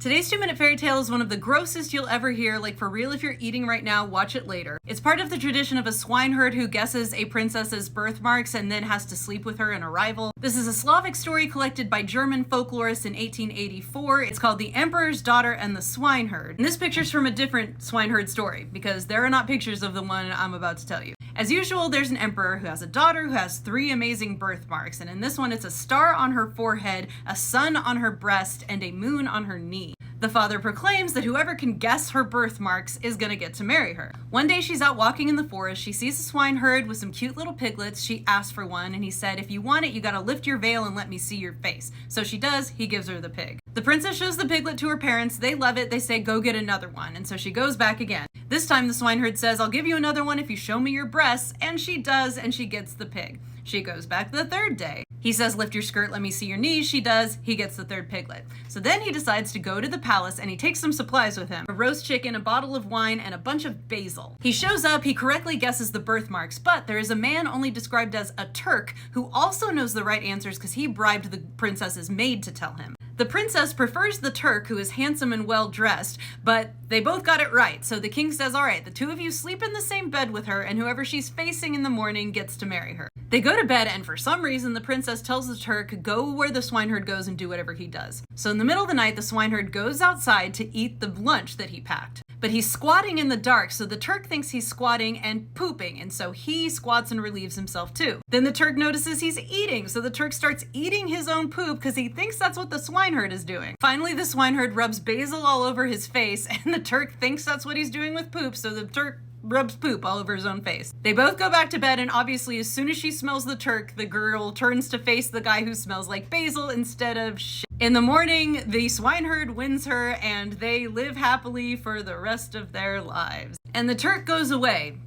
Today's 2-minute fairy tale is one of the grossest you'll ever hear, like for real if you're eating right now, watch it later. It's part of the tradition of a swineherd who guesses a princess's birthmarks and then has to sleep with her in a rival. This is a Slavic story collected by German folklorists in 1884. It's called The Emperor's Daughter and the Swineherd. And this picture's from a different swineherd story, because there are not pictures of the one I'm about to tell you. As usual, there's an emperor who has a daughter who has 3 amazing birthmarks, and in this one it's a star on her forehead, a sun on her breast, and a moon on her knee. The father proclaims that whoever can guess her birthmarks is gonna get to marry her. One day she's out walking in the forest, she sees a swineherd with some cute little piglets. She asks for one, and he said, if you want it, you gotta lift your veil and let me see your face. So she does, he gives her the pig. The princess shows the piglet to her parents, they love it, they say go get another one, and so she goes back again. This time the swineherd says, I'll give you another one if you show me your breasts, and she does, and she gets the pig. She goes back the 3rd day. He says, lift your skirt, let me see your knees. She does, he gets the 3rd piglet. So then he decides to go to the palace and he takes some supplies with him. A roast chicken, a bottle of wine, and a bunch of basil. He shows up, he correctly guesses the birthmarks, but there is a man only described as a Turk who also knows the right answers because he bribed the princess's maid to tell him. The princess prefers the Turk, who is handsome and well dressed, but they both got it right. So the king says, all right, the 2 of you sleep in the same bed with her, and whoever she's facing in the morning gets to marry her. They go to bed, and for some reason, the princess tells the Turk, go where the swineherd goes and do whatever he does. So in the middle of the night, the swineherd goes outside to eat the lunch that he packed. But he's squatting in the dark, so the Turk thinks he's squatting and pooping, and so he squats and relieves himself too. Then the Turk notices he's eating, so the Turk starts eating his own poop because he thinks that's what the swineherd is doing. Finally, the swineherd rubs basil all over his face, and the Turk thinks that's what he's doing with poop, so the Turk rubs poop all over his own face. They both go back to bed, and obviously as soon as she smells the Turk, the girl turns to face the guy who smells like basil instead of shit. In the morning, the swineherd wins her, and they live happily for the rest of their lives. And the Turk goes away.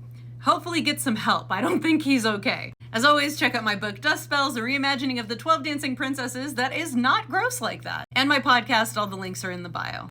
Hopefully get some help. I don't think he's okay. As always, check out my book Dust Spells, a reimagining of the 12 Dancing Princesses that is not gross like that. And my podcast, all the links are in the bio.